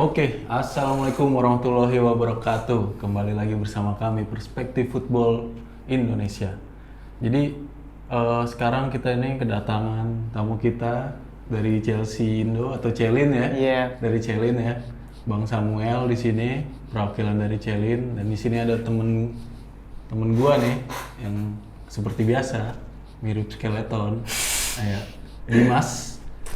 Oke, Assalamualaikum warahmatullahi wabarakatuh. Kembali lagi bersama kami Perspektif Football Indonesia. Jadi sekarang kita ini kedatangan tamu kita dari Chelsea Indo atau Celin ya. Iya. Dari Celin ya. Bang Samuel di sini perwakilan dari Celin, dan di sini ada temen gua nih yang seperti biasa mirip skeleton. Ya,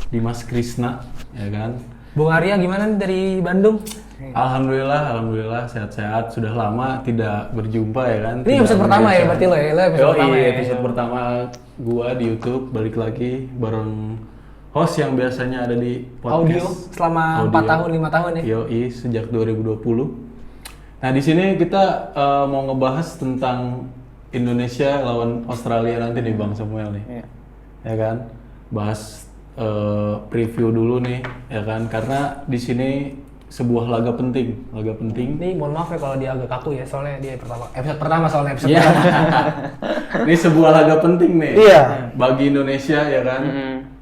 Dimas Krisna ya kan. Bung Arya gimana nih dari Bandung? Alhamdulillah sehat-sehat. Sudah lama tidak berjumpa ya kan. Ini episode pertama ya berarti lo ya? Lo episode pertama ya? Episode pertama gua di YouTube, balik lagi bareng host yang biasanya ada di Audio podcast. selama 4 tahun, 5 tahun ya? Yoi, sejak 2020. Nah di sini kita mau ngebahas tentang Indonesia lawan Australia nanti nih Bang Samuel nih. Iya. Ya kan? Bahas preview dulu nih ya kan, karena di sini sebuah laga penting. Ini mohon maaf ya kalau dia agak kaku ya, soalnya dia episode pertama episode Iya. pertama. Ini sebuah laga penting nih. Iya. Bagi Indonesia ya kan.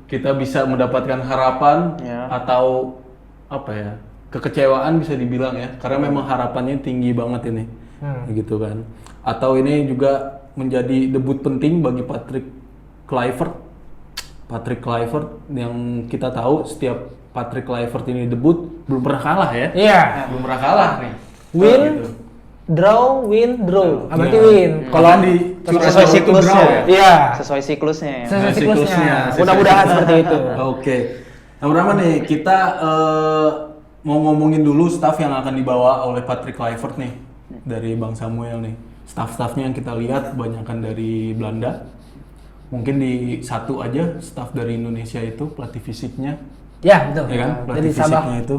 Kita bisa mendapatkan harapan Iya. atau apa ya? Kekecewaan bisa dibilang ya. Karena memang harapannya tinggi banget ini. Gitu kan. Atau ini juga menjadi debut penting bagi Patrick Kluivert yang kita tahu setiap Patrick Kluivert ini debut belum pernah kalah ya. Iya. Belum pernah kalah nih. Win, Gitu. draw. Berarti Iya. win. Kalau di Sesuai siklusnya ya? Iya. Sesuai siklusnya ya. Sesuai siklusnya. siklusnya. Mudah-mudahan seperti itu. Oke. Nah, pertama nih kita mau ngomongin dulu staff yang akan dibawa oleh Patrick Kluivert nih dari Bang Samuel nih. Staff-staffnya yang kita lihat kebanyakan dari Belanda. Mungkin di satu aja staff dari Indonesia itu pelatih fisiknya, Ya betul. ya kan? Dari Pelatih Sabah. fisiknya itu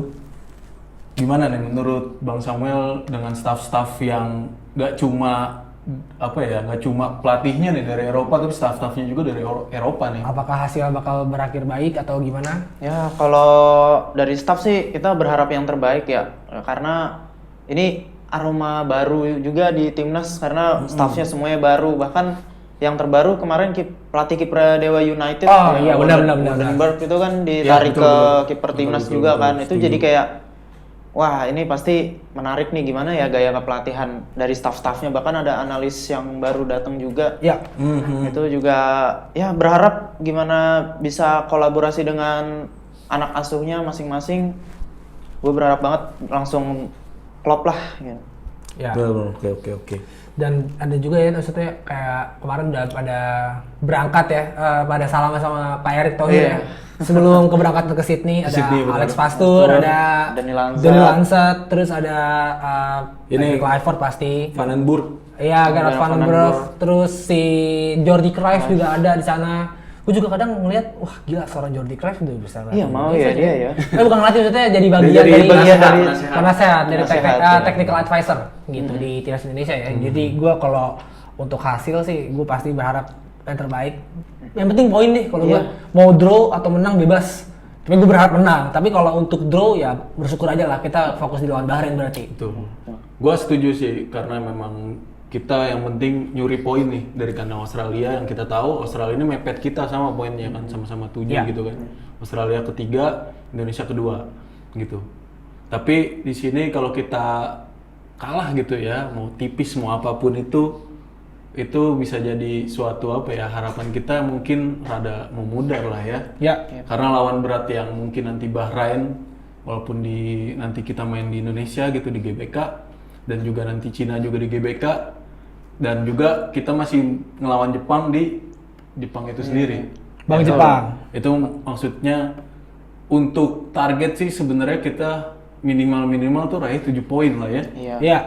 gimana nih menurut Bang Samuel dengan staff-staff yang nggak cuma pelatihnya nih dari Eropa, tapi staff-staffnya juga dari Eropa nih. Apakah hasil bakal berakhir baik atau gimana? Ya kalau dari staff sih kita berharap yang terbaik ya. Karena ini aroma baru juga di timnas karena staffnya semuanya baru. Bahkan yang terbaru kemarin pelatih kiper Dewa United. Oh, iya, benar. Woldenberg itu kan Iya, ditarik betul, ke betul. kiper Betul, timnas betul, juga betul, kan. Itu setuju. jadi kayak wah ini pasti menarik nih gimana ya gaya kepelatihan dari staff-staffnya. Bahkan ada analis yang baru datang juga. Ya. Itu juga ya berharap gimana bisa kolaborasi dengan anak asuhnya masing-masing. Gue berharap banget langsung klop lah gitu. Ya. Oke. Dan ada juga ya maksudnya kayak kemarin udah pada berangkat ya, pada salam sama Pak Erick Thohir ya. Sebelum keberangkatan ke Sydney ada Sydney, betul. Alex Pastur, ada Dani Lansat. Dani Lansat, terus ada Ini Kluivert pasti. Van den Burg. Iya, Gerard Van van den den Broek, Broek. terus si Jordi Cruyff juga ada di sana. Gue juga kadang ngeliat, wah gila seorang Jordi Cruyff udah bisa ngelatih Iya mau Indonesia ya dia ya. Bukan ngelatih, maksudnya jadi bagian Jadi dari bagian dari penasehat, dari penasehat, ya. technical advisor gitu di timnas Indonesia ya. Jadi gue kalau untuk hasil sih gue pasti berharap yang terbaik. Yang penting poin deh, kalau gue mau draw atau menang bebas. Tapi gue berharap menang. Tapi kalau untuk draw ya bersyukur aja lah, kita fokus di lawan Bahrain berarti. Itu. Gua setuju sih karena memang kita yang penting nyuri poin nih dari kandang Australia, yang kita tahu Australia ini mepet kita sama poinnya kan, sama-sama 7 Ya. gitu kan. Australia ketiga, Indonesia kedua gitu. Tapi di sini kalau kita kalah gitu ya, mau tipis mau apapun itu bisa jadi suatu harapan kita mungkin rada memudar lah ya. Ya. Karena lawan berat yang mungkin nanti Bahrain, walaupun nanti kita main di Indonesia gitu di GBK, dan juga nanti Cina juga di GBK, dan juga kita masih ngelawan Jepang di Jepang itu sendiri. Bang Itu- Jepang. Itu maksudnya untuk target sih sebenarnya kita minimal tuh raih 7 poin lah ya. Iya. Iya.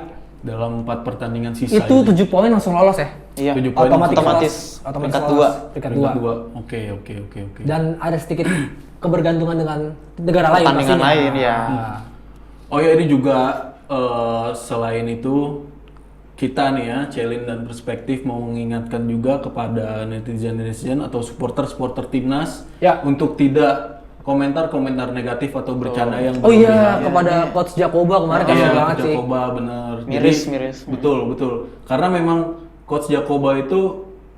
Dalam 4 pertandingan sisa. Itu 7 poin langsung lolos ya. Iya. 7 poin Otomatis peringkat lolos. 2. Peringkat Peringkat 2. 2. Oke. Dan ada sedikit kebergantungan dengan negara lain Pertandingan pastinya. lain, ya. Nah, Oh ya, ini juga selain itu kita nih ya, Celin dan Perspektif mau mengingatkan juga kepada netizen atau supporter timnas Ya. untuk tidak komentar negatif atau bercanda yang Oh iya, berlebihan. kepada Coach Jacoba kemarin Iya, kasihan Coach banget sih. Jacoba bener. Miris. Betul. Karena memang Coach Jacoba itu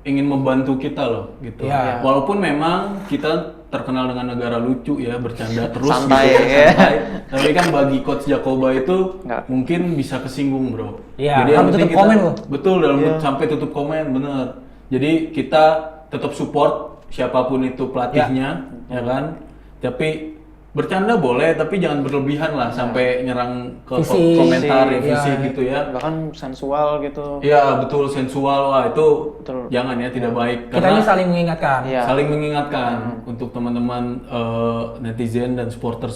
ingin membantu kita loh gitu. Iya. Walaupun memang kita terkenal dengan negara lucu ya, bercanda terus Santai, gitu ya. santai. Tapi kan bagi coach Jacoba itu Nggak. mungkin bisa kesinggung, Bro. Iya, yang sampai penting tutup komen loh. Betul, sampai tutup komen, bener. Jadi kita tetap support siapapun itu pelatihnya, ya kan? Tapi bercanda boleh, tapi jangan berlebihan lah sampai nyerang ke Fisik. komentar ya, Iya, fisik iya. gitu ya. Bahkan sensual gitu. Iya betul, sensual, wah itu Betul. jangan ya, tidak baik. Kita ini saling mengingatkan. Iya. Saling mengingatkan untuk teman-teman netizen dan supporter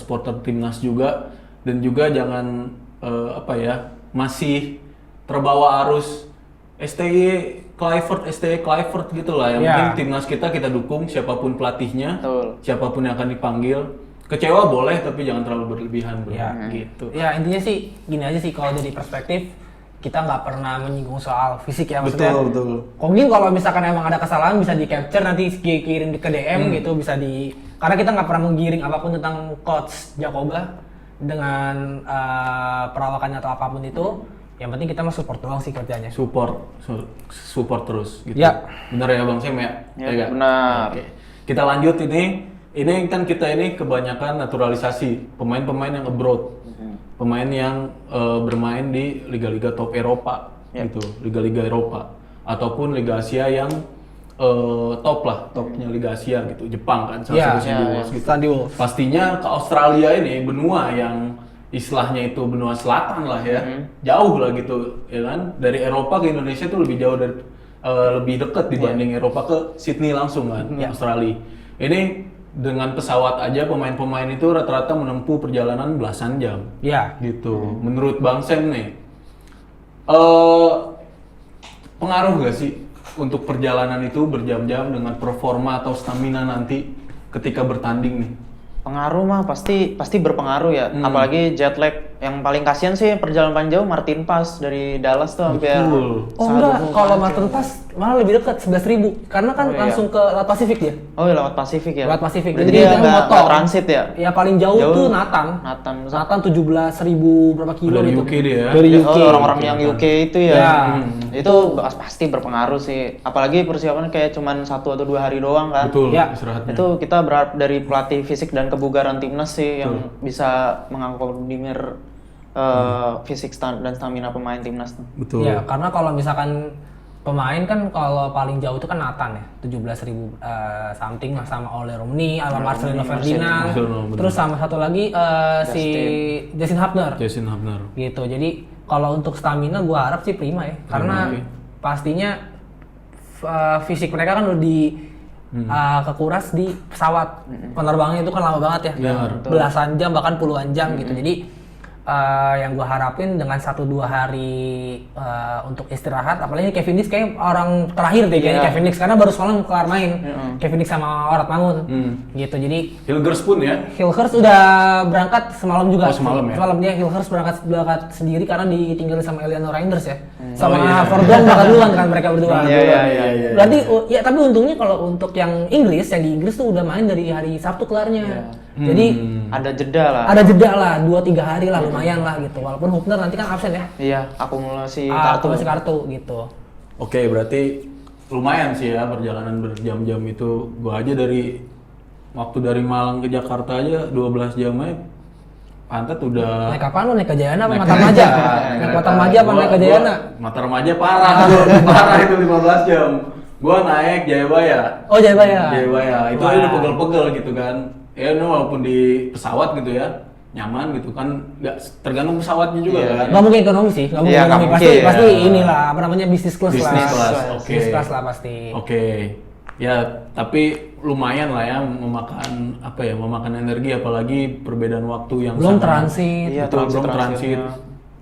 timnas juga, dan juga jangan masih terbawa arus STY Kluivert gitu lah. Yang Iya. penting timnas kita dukung siapapun pelatihnya, Betul. siapapun yang akan dipanggil. Kecewa boleh tapi jangan terlalu berlebihan, Bro. Iya. Gitu. Ya intinya sih gini aja sih, kalau dari perspektif kita nggak pernah menyinggung soal fisik ya, maksudnya. Betul. Mungkin kalau misalkan emang ada kesalahan bisa di capture nanti kirim ke DM gitu, bisa karena kita nggak pernah menggiring apapun tentang coach Jacoba dengan perawakannya atau apapun itu. Yang penting kita mah support doang sih kerjanya. Support terus gitu. Ya. Bener ya Bang Sem ya? Ya, nggak? benar. Oke. Kita lanjut ini kan kita ini kebanyakan naturalisasi pemain-pemain yang abroad. Pemain yang bermain di liga-liga top Eropa gitu, liga-liga Eropa ataupun Liga Asia yang topnya Liga Asia gitu. Jepang kan salah satu Sandy Wolves gitu. Sandy Wolves. Pastinya ke Australia ini benua yang istilahnya itu benua selatan lah ya, jauh lah gitu ya kan. Dari Eropa ke Indonesia tuh lebih jauh dari lebih dekat dibanding Eropa ke Sydney langsung kan, Australia. Ini dengan pesawat aja pemain-pemain itu rata-rata menempuh perjalanan belasan jam. Iya. Gitu. Menurut Bang Sam nih, pengaruh gak sih untuk perjalanan itu berjam-jam dengan performa atau stamina nanti ketika bertanding nih? Pengaruh mah pasti berpengaruh ya. Apalagi jet lag. Yang paling kasihan sih perjalanan paling jauh Martin Pass dari Dallas tuh hampir. Betul. Oh enggak, kalau Martin Pass malah lebih dekat 11.000 karena kan Oh, iya. langsung ke Laut Pasifik dia. Oh iya, lewat Pasifik ya. Lewat Pasifik. Berarti Jadi dia dia nggak motor. transit ya. Ya paling jauh, tuh Nathan. Nathan. 17.000 berapa kilo Dari gitu. UK dia ya? Dari UK. Oh, orang-orang yang UK itu ya. Ya. Itu pasti berpengaruh sih. Apalagi persiapan kayak cuman 1 atau 2 hari doang kan. Betul, Ya. istirahatnya. Itu kita berharap dari pelatih fisik dan kebugaran timnas sih yang bisa mengakomodir fisik dan stamina pemain timnas tuh. Betul. Ya, karena kalau misalkan pemain kan kalau paling jauh itu kan Nathan ya, 17.000 something lah, sama Ole Romney, sama Marcelino Ferdinand, Marcelino, bener. terus sama satu lagi si Justin Hubner. Jason Hubner. Gitu. Jadi kalau untuk stamina gua harap sih prima ya, karena oke. pastinya fisik mereka kan udah kekuras di pesawat. Penerbangannya itu kan lama banget ya. Benar. Belasan jam bahkan puluhan jam gitu. Jadi yang gue harapin dengan 1-2 hari untuk istirahat, apalagi Kevin Dix kayak orang terakhir deh kayaknya Kevin Dix, karena baru semalam kelar main Kevin Dix sama Orat Mangun gitu. Jadi Hilgers pun ya? Hilgers udah berangkat semalam juga. Oh, semalam ya? Semalam dia Hilgers berangkat sendiri karena ditinggalin sama Eleanor Reinders ya. Sama Fordon berangkat duluan kan mereka berdua. Iya. Berarti ya tapi untungnya kalau untuk yang Inggris, yang di Inggris tuh udah main dari hari Sabtu kelarnya. Jadi Ada jeda lah. ada jeda lah, 2-3 hari lah, lumayan lah gitu. Walaupun Hubner nanti kan absen ya. Iya, akumulasi Akumulasi kartu gitu. Oke, berarti lumayan sih ya perjalanan berjam-jam itu. Gua aja dari Malang ke Jakarta aja 12 jam aja pantat udah. Naik kapan lu? Naik ke Jayana apa Matarmaja? Naik Matarmaja apa naik ke Jayana? Matarmaja parah tuh, parah itu 15 jam. Gua naik Jayabaya. Oh Jayabaya. Jayabaya, itu Wah. aja udah pegel-pegel gitu kan. Ya walaupun di pesawat gitu ya, nyaman gitu kan, nggak tergantung pesawatnya juga kan. Nggak mungkin ekonomi sih, nggak mungkin Iya, ekonomi. nggak Pasti mungkin. pasti inilah apa namanya bisnis class lah. Business class, oke. Business class lah pasti. Oke. Ya, tapi lumayan lah ya memakan energi, apalagi perbedaan waktu yang Belum sangat- transit. Iya, Betul, belum transit.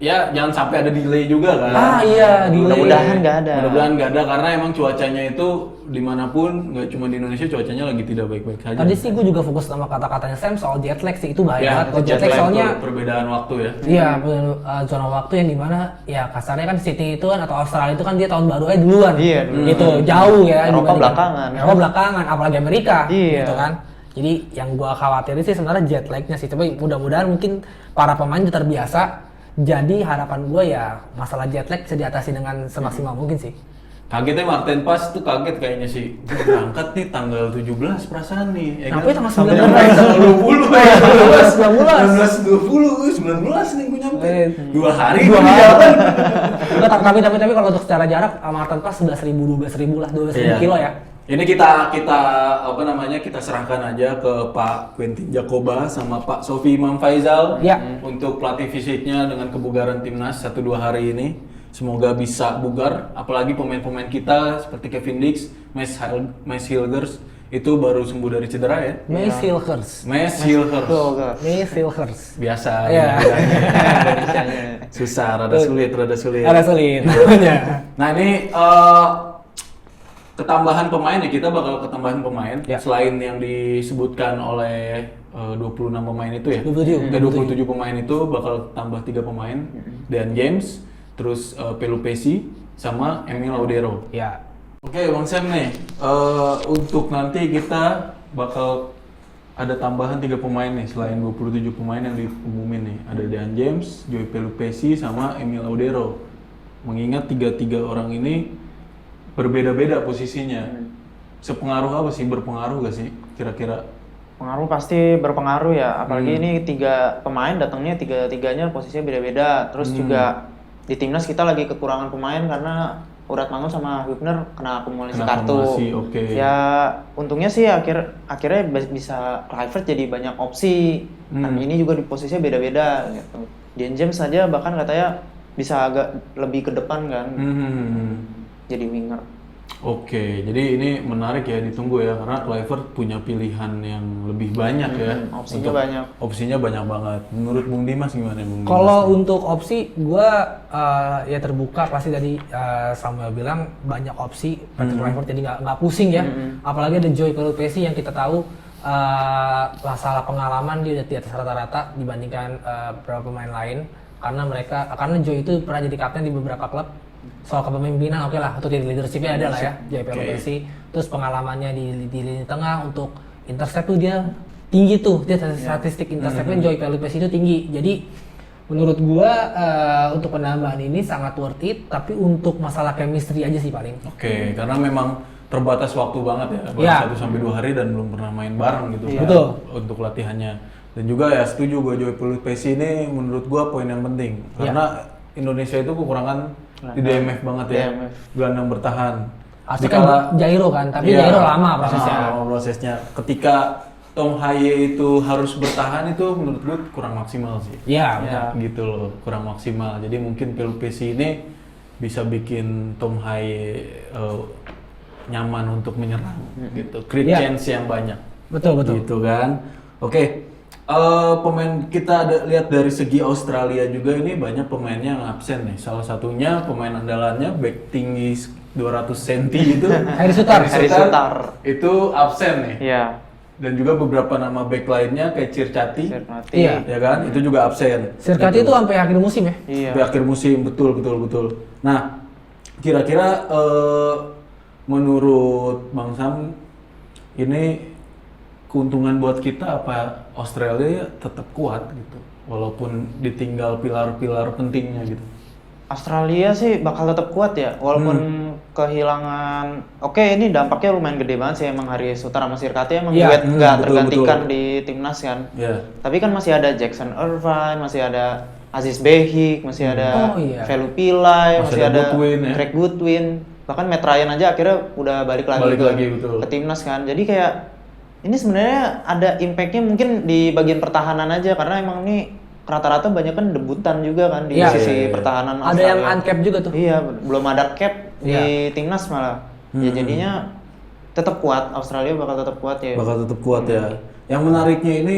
Ya, jangan sampai ada delay juga kan. Ah iya, delay. Mudah-mudahan nggak ada. Mudah-mudahan nggak ada, karena emang cuacanya itu dimanapun, nggak cuma di Indonesia, cuacanya lagi tidak baik-baik saja. Tadi sih gue juga fokus sama kata-katanya Sam soal jet lag sih, itu bahaya Ya, banget. Kalau jet lag jet lag soalnya tuh perbedaan waktu ya. iya zona waktu yang dimana ya kasarnya kan Sydney itu kan atau Australia itu kan dia tahun baru aja duluan. Iya, duluan. Gitu, jauh ya. Eropa dibandingkan- belakangan. Eropa belakangan, apalagi Amerika. Iya. Gitu kan. Jadi yang gua khawatirin sih sebenarnya jet lagnya sih. Tapi mudah-mudahan mungkin para pemain udah terbiasa. Jadi harapan gua ya masalah jet lag bisa diatasi dengan semaksimal mungkin sih. Kagetnya Martin Pass tuh kaget kayaknya sih. Gua berangkat nih tanggal 17 perasaan nih. Ya Sampai tanggal Sampai 19. nyampe tanggal 20 ya. 19. 19 nih gue nyampe. 2 hari Dua gua di hari. jalan. Enggak, tapi kalau untuk secara jarak Martin Pass 11.000 lah, 12.000 Iya. kilo ya. Ini kita serahkan aja ke Pak Quentin Jakoba sama Pak Sofi Imam Faizal Ya. untuk pelatih fisiknya dengan kebugaran timnas 1-2 hari ini. Semoga bisa bugar, apalagi pemain-pemain kita seperti Kevin Dix, Mes Hilgers itu baru sembuh dari cedera ya. Mes Hilgers. Mes Hilgers. Mes Hilgers. Biasa. Iya. Susah, rada sulit. Ada sulit namanya. Nah ini ketambahan pemain ya, kita bakal ketambahan pemain Ya. selain yang disebutkan oleh 26 pemain itu ya. 27. 27 pemain itu bakal tambah 3 pemain, Dan James, terus Pelupesi sama Emil Laudero. Ya. Oke Bang Sam nih, untuk nanti kita bakal ada tambahan 3 pemain nih selain 27 pemain yang diumumin nih. Ada Dan James, Joey Pelupesi sama Emil Laudero. Mengingat 3 orang ini berbeda-beda posisinya. Sepengaruh apa sih? Berpengaruh gak sih kira-kira? Pengaruh pasti berpengaruh ya, apalagi ini 3 pemain datangnya tiga-tiganya posisinya beda-beda. Terus juga di timnas kita lagi kekurangan pemain karena Urat Mangun sama Hübner kena akumulasi kartu. Oke. Ya untungnya sih akhirnya bisa Kluivert jadi banyak opsi. Dan ini juga di posisinya beda-beda gitu. Dan James saja bahkan katanya bisa agak lebih ke depan kan. Jadi winger. Oke, jadi ini menarik ya, ditunggu ya, karena Kluivert punya pilihan yang lebih banyak ya. Opsinya banyak. Opsinya banyak banget. Menurut Bung Dimas gimana Bung Dimas? Kalau untuk opsi, gua ya terbuka pasti tadi Samuel bilang banyak opsi Patrick Kluivert jadi nggak pusing ya. Apalagi ada Joey Pelupesi yang kita tahu masalah pengalaman dia udah di atas rata-rata dibandingkan beberapa pemain lain karena Joey itu pernah jadi kapten di beberapa klub. Soal kepemimpinan oke lah, untuk jadi leadershipnya ada lah ya, Joey Pelupesi. Terus pengalamannya di lini tengah untuk intercept tuh dia tinggi tuh, dia statistik interceptnya Joey Pelupesi itu tinggi. Jadi menurut gua untuk penambahan ini sangat worth it, tapi untuk masalah chemistry aja sih paling. Oke, karena memang terbatas waktu banget ya, baru 1-2 hari dan belum pernah main bareng gitu kan, Betul. untuk latihannya. Dan juga ya setuju gue, Joey Pelupesi ini menurut gua poin yang penting, karena Indonesia itu kekurangan di DMF banget ya, gelandang bertahan. Asli kan Jairo kan, tapi Jairo lama prosesnya. Lama prosesnya. Ketika Tom Haye itu harus bertahan itu menurut gue kurang maksimal sih. Iya, Gitu loh, kurang maksimal. Jadi mungkin Pelupesi ini bisa bikin Tom Haye nyaman untuk menyerang gitu. Create chance yang banyak. Betul. Gitu kan. Oke. Pemain kita lihat dari segi Australia juga ini banyak pemainnya yang absen nih. Salah satunya pemain andalannya back tinggi 200 cm itu Harry Sutar. itu absen nih. Iya. Dan juga beberapa nama back lainnya kayak Circati, Iya. ya kan? Itu juga absen. Sirkati itu sampai akhir musim ya? Iya. Sampai akhir musim, betul. Nah, kira-kira menurut Bang Sam ini keuntungan buat kita apa Australia tetap kuat gitu, walaupun ditinggal pilar-pilar pentingnya gitu. Australia sih bakal tetap kuat ya, walaupun kehilangan. Oke, ini dampaknya lumayan gede banget sih emang Harry Sutar sama Sirkati emang nggak tergantikan di timnas kan. Iya. Tapi kan masih ada Jackson Irvine, masih ada Aziz Behik, masih ada Velu Pilai, masih ada Goodwin, ya. Craig Goodwin, bahkan Matt Ryan aja akhirnya udah balik lagi betul. ke timnas kan. Jadi kayak ini sebenarnya ada impactnya mungkin di bagian pertahanan aja karena emang ini rata-rata banyak kan debutan juga kan di sisi pertahanan Ada Australia. yang uncap juga tuh. Iya, belum ada cap di timnas malah. Ya jadinya tetap kuat, Australia bakal tetap kuat ya. Bakal tetap kuat ya. Yang menariknya ini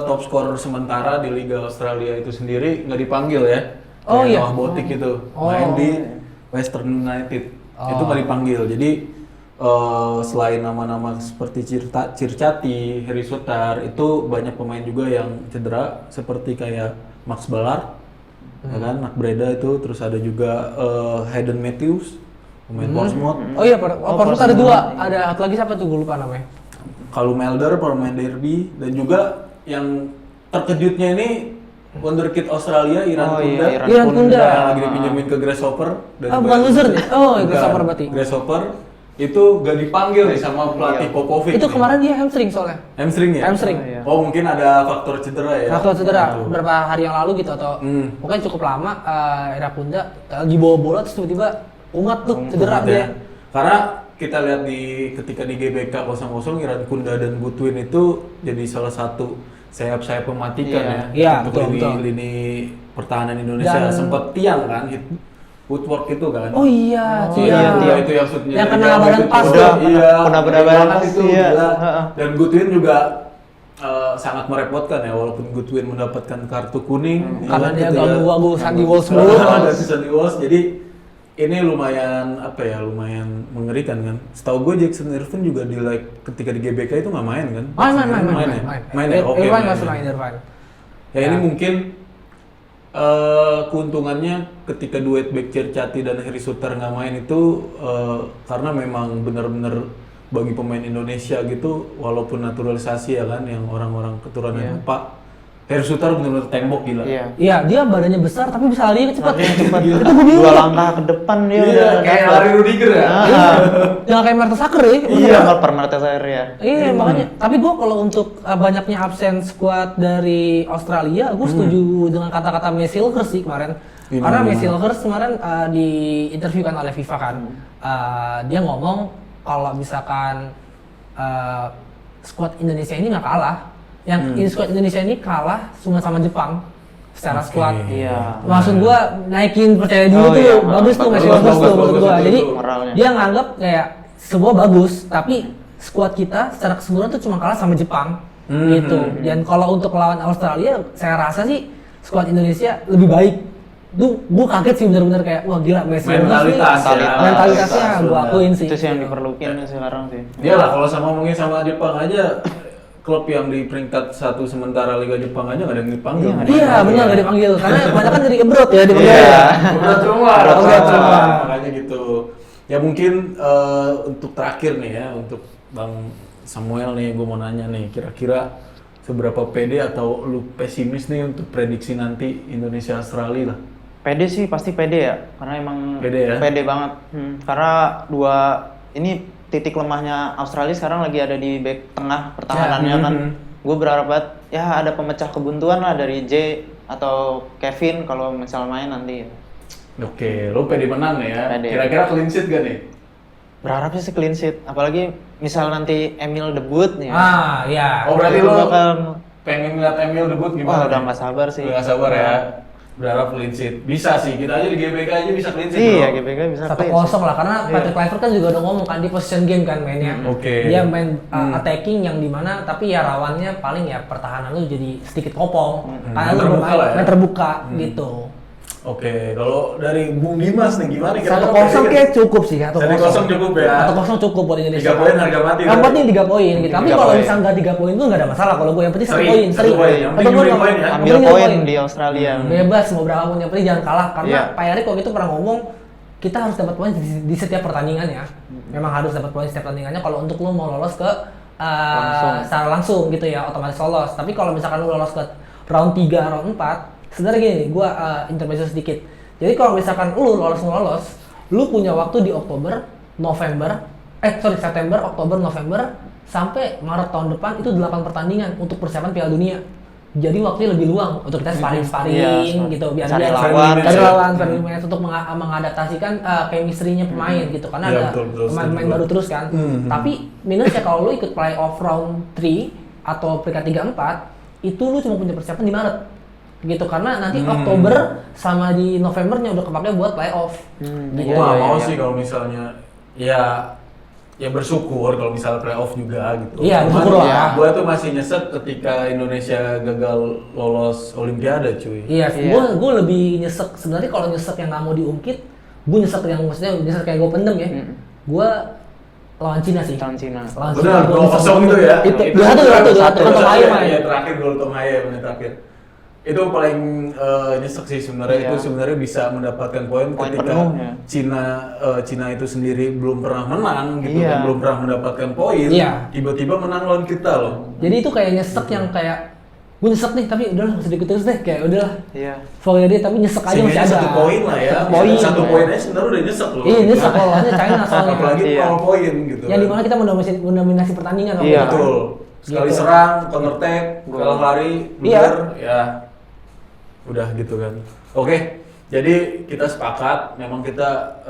top scorer sementara di Liga Australia itu sendiri nggak dipanggil ya. Oh, Kayak iya. Noah Botik itu main di Western United. Itu nggak dipanggil. Jadi selain nama-nama seperti Circati, Harry Sutar, itu banyak pemain juga yang cedera seperti kayak Max Ballard, ya kan, Mark Breda itu, terus ada juga Hayden Matthews, pemain Portsmouth. Oh iya, Portsmouth ada 2. Ada satu lagi siapa tuh, gue lupa namanya. Callum Elder, pemain Derby, dan juga yang terkejutnya ini wonderkid Australia, Iran Oh, Kunda. iya, Iran Kunda. Yang lagi dipinjemin ke Grasshopper dari Ah, bukan Bayern Loser Munich. nih? Oh, Bukan. Grasshopper berarti. Grasshopper itu gak dipanggil nih sama pelatih Iya. Popovic. Itu nih. kemarin dia hamstring soalnya. hamstring ya? Hamstring. Oh, iya. Oh, mungkin ada faktor cedera ya. Faktor cedera Gitu. beberapa hari yang lalu gitu atau mungkin cukup lama Irakunda lagi bawa bola terus tiba-tiba ungat tuh cedera Berat dia. ya. Karena kita lihat ketika di GBK 0-0 Iran Kunda dan Goodwin itu jadi salah satu sayap-sayap mematikan Iya. ya. Iya, untuk betul. lini pertahanan Indonesia Dan- sempat tiang kan Woodward itu kan. Oh iya, Oh, iya. iya, itu yang shootnya Yang dari kena jauh badan itu pas tuh. tuh. Iya, Kena gede badan banget pas, itu, iya. gila. Heeh. Dan Goodwin juga sangat merepotkan ya, walaupun Goodwin mendapatkan kartu kuning Karena ya, dia gitu ya. ganggu Sandy Walsh mulu. Ada si Sandy Walsh, jadi ini lumayan lumayan mengerikan kan. Setahu gue Jackson Irvin juga di ketika di GBK itu nggak main kan? Main ya? main. Main ya, oke. Irfan main masih ya. main Irfan. Ya ini mungkin keuntungannya ketika duet back Cercati dan Harry Suter nggak main itu karena memang benar-benar bagi pemain Indonesia gitu, walaupun naturalisasi ya kan, yang orang-orang keturunan Pak, Harry Suter benar-benar tembok gila. Iya. Iya, dia badannya besar tapi bisa lari cepat. Larinya cepat. Itu gue bingung. 2 langkah ke depan dia Iya, udah kayak dapat. lari Rudiger ya. Jangan kayak Mertesacker ya. Iya, nggak pernah saya ya. Iya makanya. Tapi gue kalau untuk banyaknya absen squad dari Australia, gue setuju dengan kata-kata Messi Silvers sih kemarin. Karena Messi Silvers kemarin diinterviewkan oleh FIFA kan, dia ngomong kalau misalkan squad Indonesia ini nggak kalah, yang squad Indonesia ini kalah cuma sama Jepang secara squad. Iya. Maksud gua naikin percaya diri Oh, tuh iya. bagus tuh Messi Bagus, Silvers tuh bagus, menurut gua. bagus, Jadi itu moralnya. dia nganggap kayak semua bagus, tapi squad kita secara keseluruhan tuh cuma kalah sama Jepang gitu. Dan kalau untuk lawan Australia, saya rasa sih squad Indonesia lebih baik. Tuh, gue kaget sih bener-bener kayak wah gila Messi Mentalitas ya. mentalitasnya gue Benar. akuin sih. Itu sih yang diperlukan sekarang sih. Iyalah kalau ngomongin sama Jepang aja, klub yang di peringkat 1 sementara Liga Jepang aja nggak ada yang dipanggil. Iya benar gak dipanggil karena kebanyakan dari abroad ya dipanggil. Iya, Ya. berat rumah, Berat rumah. makanya gitu. Ya mungkin untuk terakhir nih ya, untuk Bang Samuel nih, gue mau nanya nih, kira-kira seberapa pede atau lu pesimis nih untuk prediksi nanti Indonesia Australia lah? Pede sih pasti pede ya, karena emang Pede ya? pede banget. Karena ini titik lemahnya Australia sekarang lagi ada di back tengah pertahanannya kan. Gue berharap banget ya ada pemecah kebuntuan lah dari J atau Kevin kalau misal main nanti. Oke, lu pede menang ya? Pede. Kira-kira clean sheet gak nih? Berharapnya sih clean sheet, apalagi misal nanti Emil debut nih. Ah iya. Oh berarti Itu lu bakal pengen ngeliat Emil debut wah gimana? udah nggak sabar sih. Udah nggak sabar ya? Berharap clean sheet. Bisa sih, kita aja di GBK aja bisa clean sheet. Iya, bro. GBK bisa 1-0 lah karena Patrick Kluivert kan juga udah ngomong kan di position game kan mainnya. Oke. Dia main attacking yang dimana tapi ya rawannya paling ya pertahanan lu jadi sedikit kopong. Karena lu Terbuka bermain lah ya. main terbuka gitu. Oke, kalau dari Bung Dimas nih gimana? 1-0 kayak cukup sih 1-0. 1-0 cukup ya? 1-0 cukup buat Indonesia. 3 poin harga mati. Yang penting 3 poin gitu. Tapi 3 kalau poin. misalnya nggak 3 poin tuh nggak ada masalah kalau gue. Yang penting 1 Seri, poin, 1 poin. Yang penting nyuri poin ya. Ambil poin di Australia. Bebas mau berapa pun yang penting jangan kalah karena Iya. Pak Erik waktu itu pernah ngomong kita harus dapat poin di setiap pertandingannya. Memang harus dapat poin setiap pertandingannya kalau untuk lu mau lolos ke secara langsung gitu ya, otomatis lolos. Tapi kalau misalkan lu lolos ke round 3, round 4, sebenarnya gini nih, gua intermezzo sedikit. Jadi kalau misalkan lu lolos, lu punya waktu di September, Oktober, November sampai Maret tahun depan itu 8 pertandingan untuk persiapan Piala Dunia. Jadi waktunya lebih luang untuk kita sparring Iya, gitu biar cari dia lawan. cari lawan friendly match untuk mengadaptasikan chemistry-nya pemain gitu karena Iya, ada betul, pemain-pemain setuju. baru terus kan. Tapi minusnya kalau lu ikut playoff round 3 atau peringkat 3 4 itu lu cuma punya persiapan di Maret gitu karena nanti Oktober sama di Novembernya udah kepake buat playoff. Gue gak mau sih kalau misalnya ya bersyukur kalau misalnya playoff juga gitu. Iya, Cuman bersyukur lah. Gue tuh masih nyesek ketika Indonesia gagal lolos Olimpiade cuy. Iya, gue lebih nyesek sebenarnya kalau nyesek yang nggak mau diungkit, gue nyesek yang maksudnya nyesek kayak gue pendem ya. Gue lawan Cina sih. Lawan Cina. Lawan Benar, gua 2-0 itu ya. Itu 2-1 kan Tomaye main. Iya, terakhir gol Tomaye menit terakhir. Itu paling nyesek sih sebenarnya. Iya. Itu sebenarnya bisa mendapatkan poin Poin ketika penuh, ya. Cina itu sendiri belum pernah menang gitu Iya. kan, belum pernah mendapatkan poin. Iya. Tiba-tiba menang lawan kita loh. Jadi itu kayak nyesek yang kayak gue nyesek nih tapi udah nggak usah diikut terus deh, kayak udah Iya. follow dia tapi nyesek aja masih ada. 1 poin lah ya. Satu poin. Satu poin aja sebenarnya udah nyesek loh. Iya nyesek lawannya China soalnya. Apalagi Iya. 0 poin gitu. Yang dimana kita mendominasi pertandingan waktu Iya. itu. Betul. Sekali Gitu. serang, counter attack, kalah lari, Iya. blunder, ya udah gitu kan. Oke, jadi kita sepakat, memang kita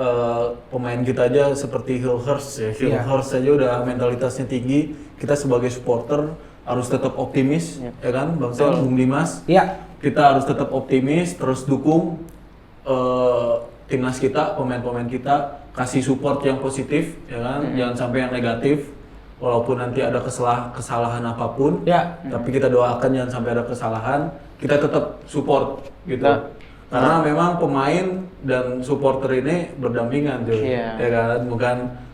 pemain kita aja seperti Hilhurst ya. Iya. Hilhurst aja udah mentalitasnya tinggi. Kita sebagai supporter harus tetap optimis, ya kan, Bang Sel, Bung Dimas. Iya. Kita harus tetap optimis, terus dukung timnas kita, pemain-pemain kita, kasih support yang positif, ya kan, jangan sampai yang negatif. Walaupun nanti ada kesalahan apapun, Ya. tapi kita doakan jangan sampai ada kesalahan. Kita tetap support gitu. Nah. Karena memang pemain dan supporter ini berdampingan, Joy. Iya. Ya kan,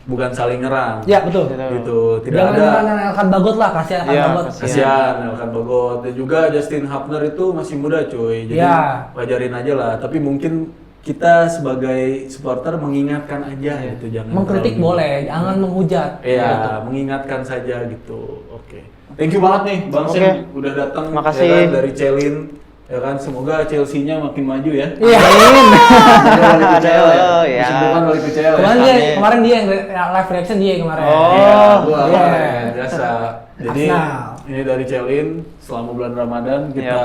bukan saling nyerang. Ya betul. Gitu. Tidak Jangan ada nyerang Elkan Bagot lah, kasih Elkan Iya, Bagot. kasih. kasihan Elkan Bagot, dan juga Justin Hapner itu masih muda cuy, jadi Iya. wajarin aja lah. Tapi mungkin kita sebagai supporter mengingatkan aja gitu, jangan Mengkritik terlalu- boleh, jangan menghujat. Iya, Gitu. mengingatkan saja gitu. Oke, thank you banget nih Bang Oke. Sen udah datang. Makasih. Ya kan, dari Celin, ya kan, semoga Chelsea-nya makin maju ya. Iya. Dia balik ke CL ya. Aduh, ya. Musim depan balik ke CL ya. Kemarin dia yang live reaction dia yang kemarin. Oh. Iya, gua Iya. kemarin, biasa. Jadi Arsenal. ini dari Celin, selama bulan Ramadan kita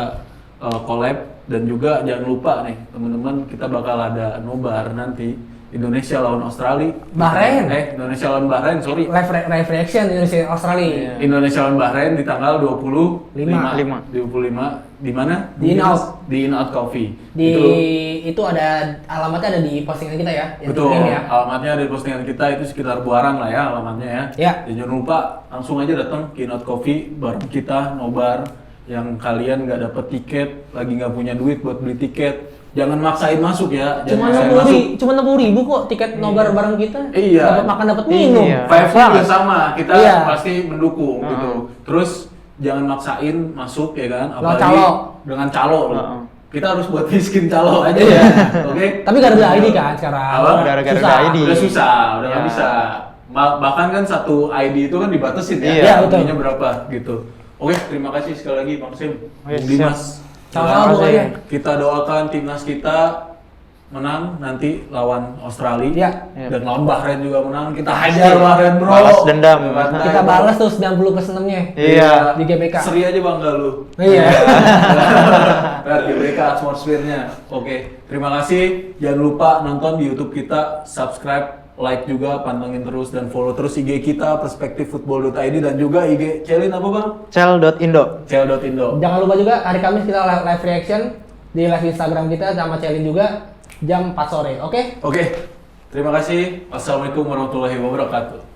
collab, dan juga jangan lupa nih teman-teman, kita bakal ada nobar nanti Indonesia lawan Australia. Bahrain. Indonesia lawan Bahrain, sorry. Live reaction Indonesia Australia. Indonesia lawan Bahrain di tanggal 25. Lima. 25 di mana? Di In Out. Di In Out Coffee. Di itu ada alamatnya ada di postingan kita ya. yang Betul, kirim ya. alamatnya ada di postingan kita, itu sekitar Buaran lah ya alamatnya ya. Ya. Dan jangan lupa langsung aja datang ke Inot Coffee bareng kita nobar. Yang kalian nggak dapet tiket, lagi nggak punya duit buat beli tiket, jangan maksain masuk ya. Cuma Jangan maksain 60.000 kok tiket nobar bareng kita. Iya. Dapat makan dapat minum. Iya. Five-nya juga sama, kita Iya. pasti mendukung gitu. Terus jangan maksain masuk ya kan, Dengan calo. dengan calo loh. Heeh. Kita harus buat miskin calo aja Iya. ya. Oke? Tapi gara-gara ID kan sekarang. Apa? Gara-gara Susah. ID. Udah susah, udah nggak Ya. bisa. Bahkan kan satu ID itu kan dibatasin ya, Iya, betul. ID-nya berapa gitu. Oke, terima kasih sekali lagi Bang Sim, Oke, Bung Dimas. Sama-sama, Bung kasih. Arya. Kita doakan timnas kita menang nanti lawan Australia, Iya. dan lawan Bahrain juga menang. Kita hajar Bahrain bro. Balas dendam. Bantai, Kita bro. balas tuh 90+6-nya. Iya. Di GBK. Seri aja bangga lu. Iya. Lihat GBK atmosfernya. Oke, terima kasih. Jangan lupa nonton di YouTube kita, subscribe, like juga, pantengin terus dan follow terus IG kita perspektiffootball.id dan juga IG Celin apa Bang? Cel.indo. Cel.indo. Jangan lupa juga hari Kamis kita live reaction di live Instagram kita sama Celin juga jam 4 sore. Oke? Oke, terima kasih. Wassalamualaikum warahmatullahi wabarakatuh.